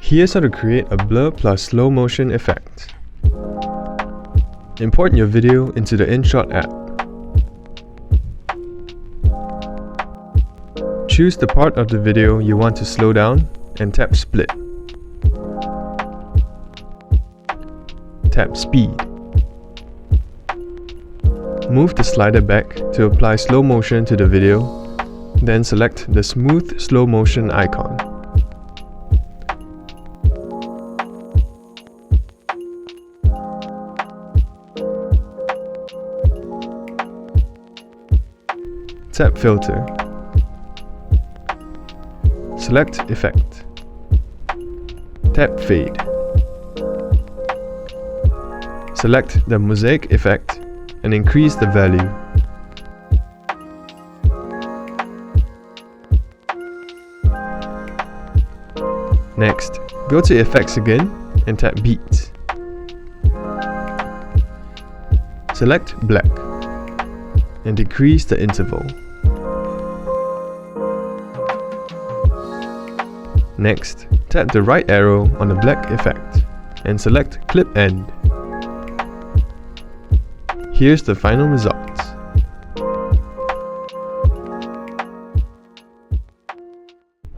Here's how to create a blur plus slow motion effect. Import your video into the InShot app. Choose the part of the video you want to slow down and tap Split. Tap Speed. Move the slider back to apply slow motion to the video, then select the smooth slow motion icon. Tap Filter. Select Effect. Tap Fade. Select the mosaic effect and increase the value. Next, go to Effects again and tap Beats. Select Black and decrease the interval. Next, tap the right arrow on the black effect and select Clip End. Here's the final results.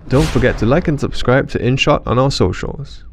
Don't forget to like and subscribe to InShot on our socials.